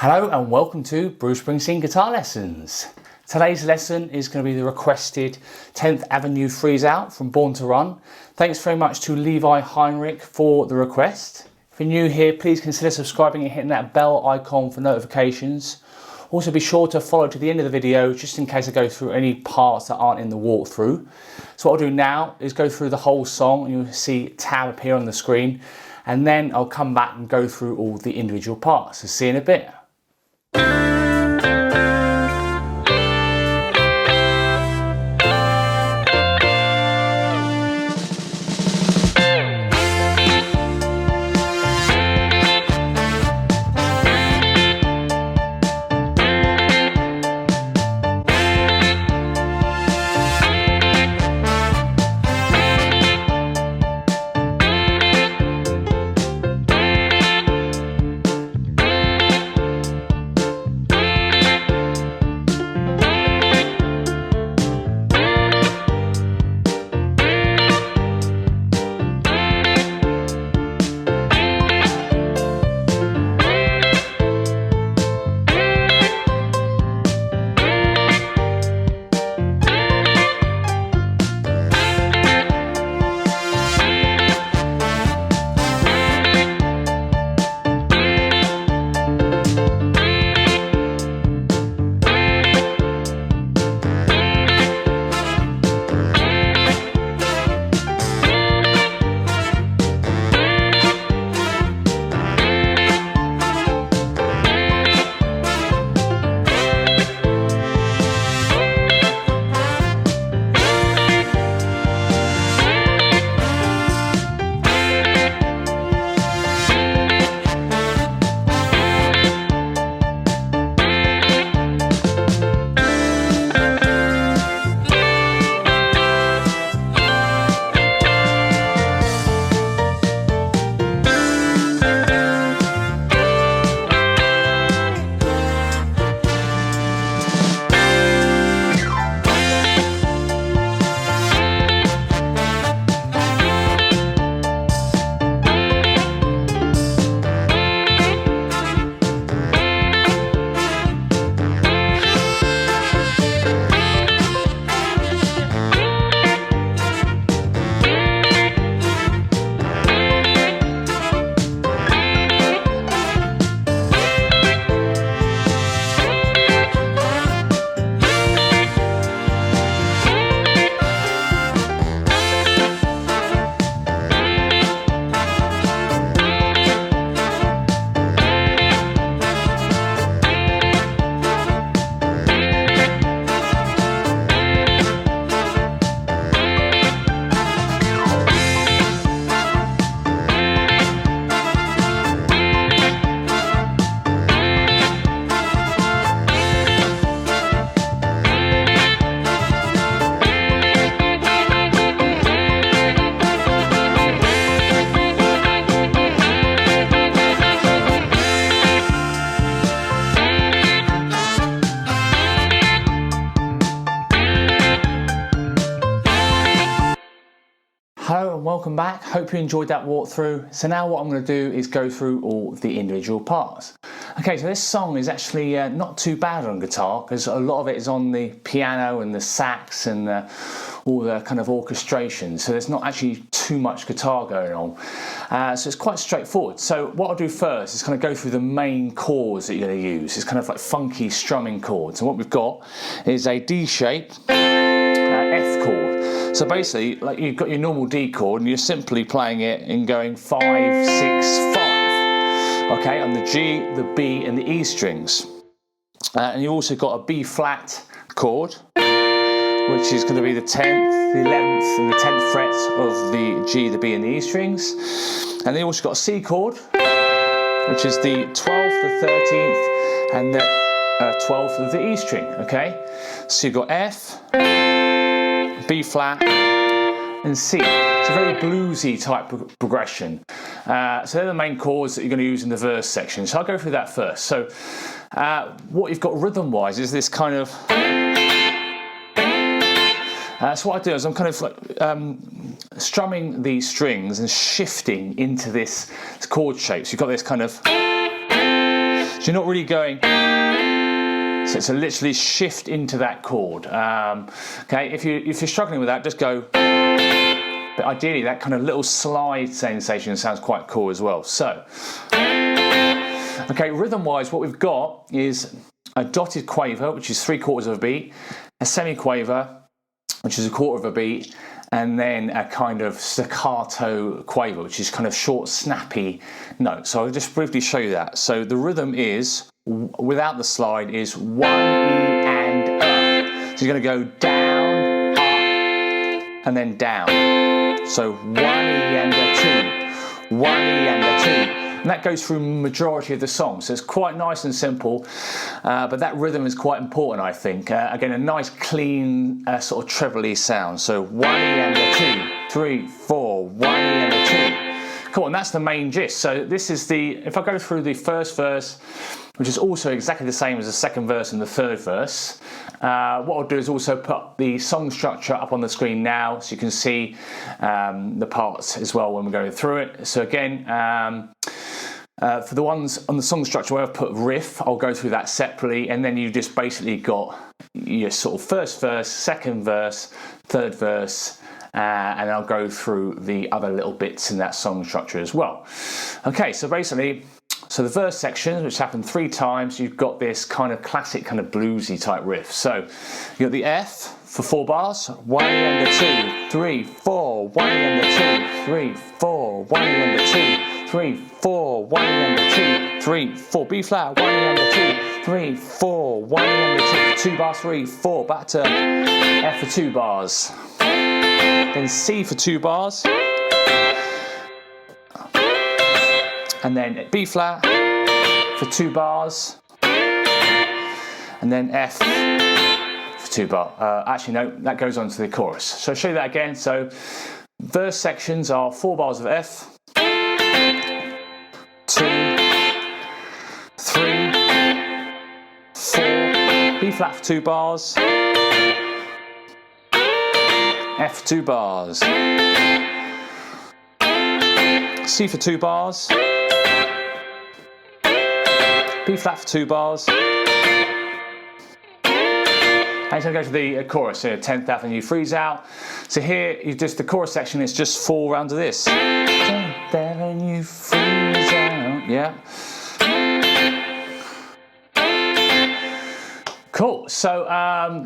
Hello and welcome to Bruce Springsteen Guitar Lessons. Today's lesson is going to be the requested 10th Avenue Freeze Out from Born to Run. Thanks very much to Levi Heinrich for the request. If you're new here, please consider subscribing and hitting that bell icon for notifications. Also be sure to follow to the end of the video just in case I go through any parts that aren't in the walkthrough. So what I'll do now is go through the whole song and you'll see tab appear on the screen, and then I'll come back and go through all the individual parts. So see you in a bit. Hello and welcome back. Hope you enjoyed that walkthrough. So now what I'm going to do is go through all the individual parts. Okay, so this song is actually not too bad on guitar because a lot of it is on the piano and the sax and all the kind of orchestration. So there's not actually too much guitar going on. So it's quite straightforward. So what I'll do first is kind of go through the main chords that you're going to use. It's kind of like funky strumming chords. And what we've got is a D shape, F chord. So basically, like you've got your normal D chord and you're simply playing it and going 5, 6, 5. Okay, on the G, the B and the E strings. And you've also got a B flat chord, which is going to be the 10th, the 11th and the 10th frets of the G, the B and the E strings. And then you also got a C chord, which is the 12th, the 13th and the 12th of the E string. Okay, so you've got F, B flat and C. It's a very bluesy type progression. So they're the main chords that you're going to use in the verse section. So I'll go through that first. So what you've got rhythm wise is this kind of So what I do is I'm kind of like strumming these strings and shifting into this chord shape. So you've got this kind of, So you're not really going. So it's a literally shift into that chord. Okay, if you're struggling with that, just go. But ideally, that kind of little slide sensation sounds quite cool as well. So, okay, rhythm-wise, what we've got is a dotted quaver, which is 3/4 of a beat, a semi-quaver, which is 1/4 of a beat, and then a kind of staccato quaver, which is kind of short, snappy note. So I'll just briefly show you that. So the rhythm is, without the slide, is 1 E and up. So you're going to go down, up, and then down. So 1 E and a 2, 1 E and a 2. And that goes through majority of the song. So it's quite nice and simple, but that rhythm is quite important, I think. Again, a nice, clean, sort of treble-y sound. So 1 E and a 2, 3, 4, 1 E and a 2. Cool, and that's the main gist. So this is if I go through the first verse, which is also exactly the same as the second verse and the third verse. What I'll do is also put the song structure up on the screen now, so you can see the parts as well when we're going through it. So again, for the ones on the song structure where I've put riff, I'll go through that separately, and then you just basically got your sort of first verse, second verse, third verse, and I'll go through the other little bits in that song structure as well. Okay, so basically, so the verse section, which happened 3 times, you've got this kind of classic, kind of bluesy type riff. So you've got the F for 4 bars, 1 E and a 2, 3, 4, 1 E and a 2, 3, 4, 1 E and a 2, 3, 4, 1 E and a 2, 3, 4, B flat, 1 E and a 2, 3, 4, 1 E and a 2, 2 bars, 3, 4, back to F for 2 bars, then C for 2 bars, and then B flat for 2 bars, and then F for 2 bars. Actually, no, that goes on to the chorus. So I'll show you that again. So verse sections are 4 bars of F, 2, 3, 4, B flat for 2 bars, F for 2 bars, C for 2 bars, B flat for 2 bars, and it's going to go to the chorus, so 10th Avenue freeze out. So here, the chorus section is just 4 rounds of this. 10th Avenue freeze out, yeah. Cool, so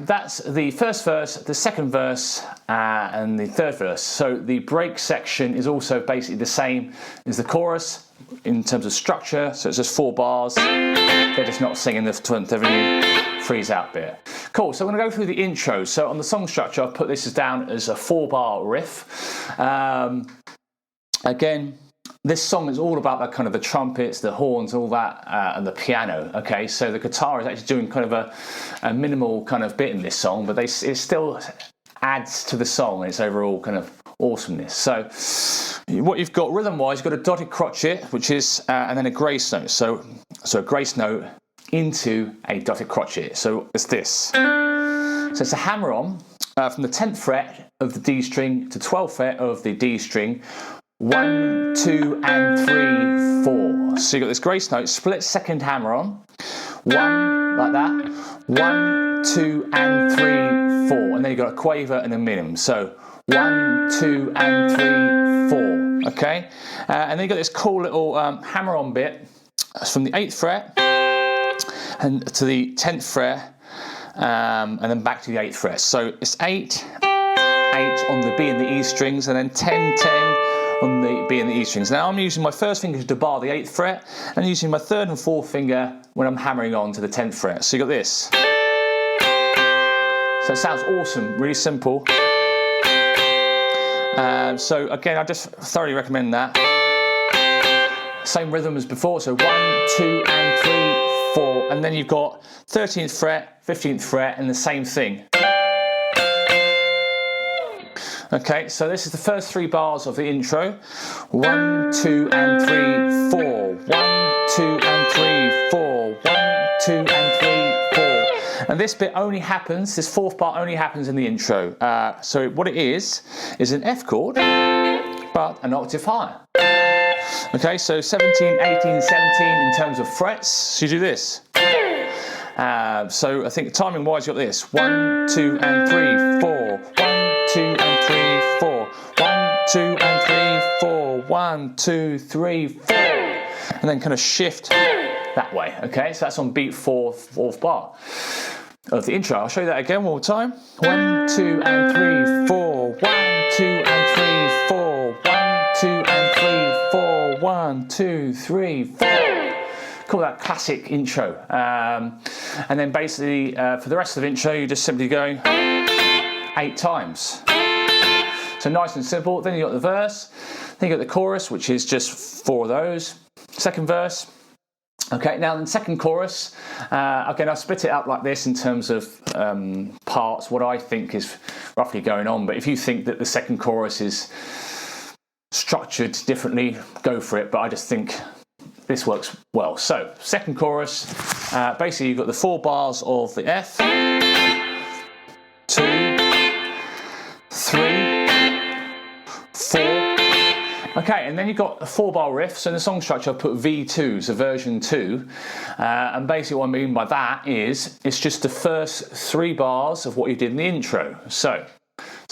that's the first verse, the second verse, and the third verse. So the break section is also basically the same as the chorus in terms of structure. So it's just 4 bars. They're just not singing the 10th Avenue freeze out bit. Cool, so I'm going to go through the intro. So on the song structure, I've put this down as a 4-bar riff. Again, this song is all about that kind of the trumpets, the horns, all that, and the piano. Okay, so the guitar is actually doing kind of a minimal kind of bit in this song, but it still adds to the song and its overall kind of awesomeness. So what you've got rhythm-wise, you've got a dotted crotchet, which is, and then a grace note. So a grace note into a dotted crotchet. So it's this. So it's a hammer-on from the 10th fret of the D string to 12th fret of the D string. 1, 2, and 3, 4. So you've got this grace note, split second hammer on. 1, like that. 1, 2, and 3, 4. And then you've got a quaver and a minim. So 1, 2, and 3, 4. Okay? And then you've got this cool little hammer on bit from the 8th fret and to the 10th fret, and then back to the 8th fret. So it's 8, 8 on the B and the E strings, and then 10, 10 on the B and the E strings. Now I'm using my first finger to bar the 8th fret, and using my 3rd and 4th finger when I'm hammering on to the 10th fret. So you got this. So it sounds awesome, really simple. So again, I just thoroughly recommend that. Same rhythm as before, so 1, 2, and 3, 4, and then you've got 13th fret, 15th fret, and the same thing. Okay, so this is the first 3 bars of the intro. 1, 2, and 3, 4. 1, 2, and 3, 4. 1, 2, and 3, 4. And this bit only happens, this 4th part only happens in the intro. So what it is an F chord, but an octave higher. Okay, so 17, 18, 17 in terms of frets. So you do this. So I think timing wise, you got this: 1, 2, and 3, 4. 1, 2, and 3, 4. 1, 2, and 3, 4. 1, 2, 3, 4. And then kind of shift that way. Okay, so that's on beat 4, fourth bar of the intro. I'll show you that again one more time. 1, 2, and 3, 4. 1, 2, and 3, 4. 1, 2, and 3, 4. 1, 2, 3, 4. Call that classic intro. And then basically for the rest of the intro, you're just simply going 8 times. So nice and simple. Then you got the verse. Then you got the chorus, which is just 4 of those. Second verse. Okay, now in the second chorus, again, I'll split it up like this in terms of parts, what I think is roughly going on. But if you think that the second chorus is structured differently, go for it. But I just think this works well. So, second chorus, basically you've got the 4 bars of the F, 2, 3, 4. Okay, and then you've got a 4-bar riff. So in the song structure, I've put V2, so version 2. And basically what I mean by that is, it's just the first 3 bars of what you did in the intro. So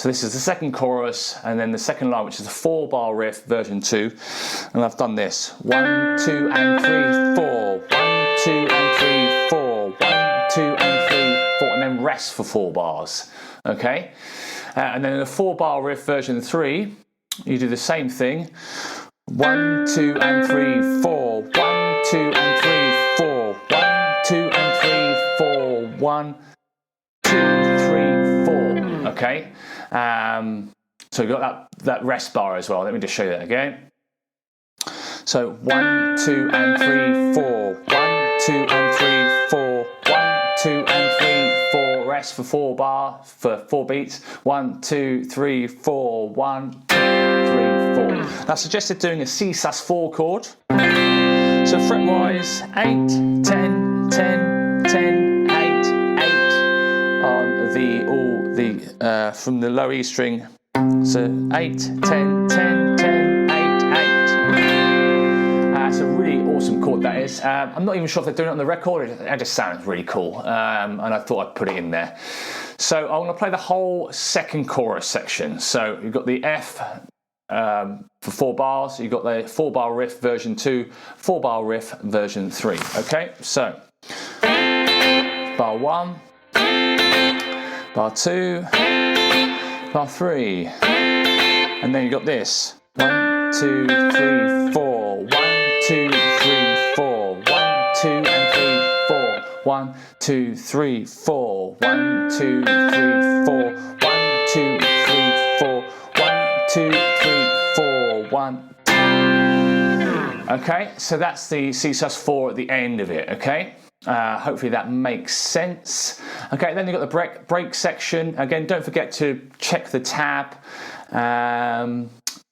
this is the second chorus, and then the second line, which is the 4-bar riff, version 2. And I've done this: 1, 2, and 3, 4. 1, 2, and 3, 4. 1, 2, and 3, 4. And then rest for 4 bars. Okay? And then in the 4-bar riff, version 3, you do the same thing. 1, 2, and 3, 4. 1, 2, and 3, 4. 1, 2, and 3, 4. 1, 2, 3, 4. Okay? So we've got that rest bar as well. Let me just show you that again. So 1, 2, and 3, 4. 1, 2, and 3, 4. 1, 2, and 3, 4. Rest for 4 bar, for 4 beats. 1, 2, 3, 4. 1, 2, 3, 4. Now I suggested doing a C sus4 chord. So fret-wise, 8, 10, 10, 10, 8, 8 on from the low E string. So 8, 10, 10, 10, 8, 8. That's a really awesome chord, that is. I'm not even sure if they're doing it on the record. It just sounds really cool, and I thought I'd put it in there. So I'm going to play the whole second chorus section. So you've got the F for 4 bars. You've got the 4-bar riff version 2, 4-bar riff version 3. Okay, so bar 1, bar 2, bar 3, and then you got this: 1, 2, 3, 4. 1, 2, 3, 4. 1, 2, and 3, 4. 1, 2, 3, 4. 1, 2, 3, 4. 1, 2, 3, 4. 1, 2, 3, 4. 1. Okay, so that's the C sus4 at the end of it. Okay. Hopefully that makes sense. Okay, then you've got the break section. Again, don't forget to check the tab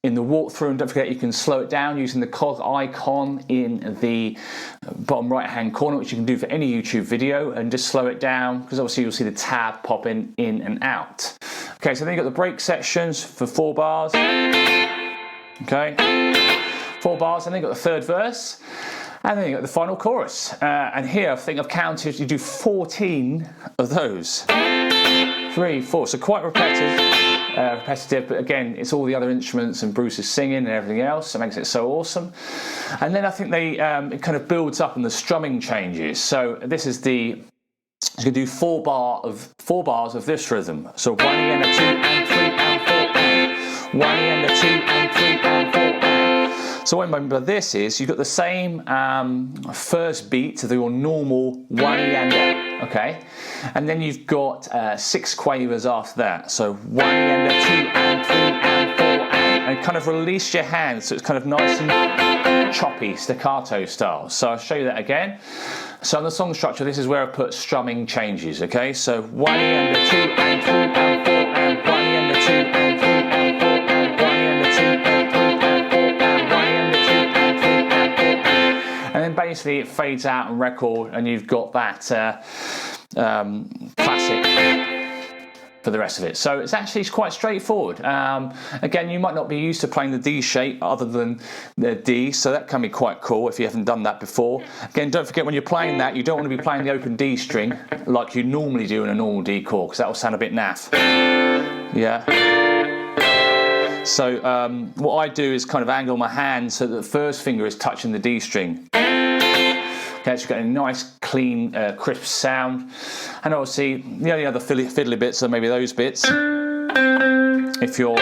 in the walkthrough, and don't forget you can slow it down using the cog icon in the bottom right hand corner, which you can do for any YouTube video, and just slow it down because obviously you'll see the tab popping in and out. Okay, so then you've got the break sections for 4 bars. Okay, 4 bars, and then you've got the third verse. And then you got the final chorus. And here I think I've counted, you do 14 of those. 3, 4, so quite repetitive, but again, it's all the other instruments and Bruce is singing and everything else that makes it so awesome. And then I think they it kind of builds up and the strumming changes. So this is you can do 4 bars of this rhythm. So 1 E and a 2 and 3 and 4. 1 E and a 2 and 3 and 4. So what I mean by this is you've got the same first beat to your normal 1 E and a, okay? And then you've got 6 quavers after that. So 1 E and a 2 and 3 and 4 and kind of release your hands so it's kind of nice and choppy, staccato style. So I'll show you that again. So on the song structure, this is where I put strumming changes, okay? So 1 E and a 2 and 3 and 4 and 1 E and a 2 and 3 and 4 and 1 E and a 2 and 3 and 4 and 1 E and a 2 and 3 and 4 and then basically it fades out and record and you've got that classic for the rest of it. So it's actually quite straightforward. Again, you might not be used to playing the D shape other than the D, so that can be quite cool if you haven't done that before. Again, don't forget when you're playing that, you don't want to be playing the open D string like you normally do in a normal D chord, because that will sound a bit naff. Yeah. So what I do is kind of angle my hand so that the first finger is touching the D string. Okay, so you've got a nice, clean, crisp sound. And obviously, the only other fiddly bits are maybe those bits, if you're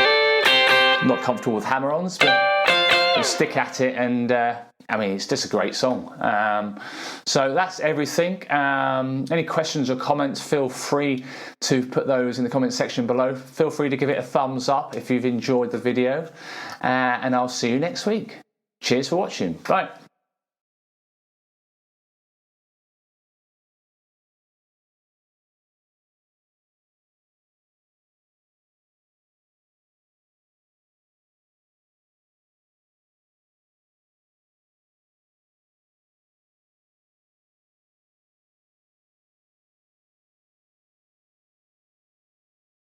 not comfortable with hammer-ons, but you stick at it, and I mean, it's just a great song. So that's everything. Any questions or comments, feel free to put those in the comment section below. Feel free to give it a thumbs up if you've enjoyed the video, and I'll see you next week. Cheers for watching. Bye.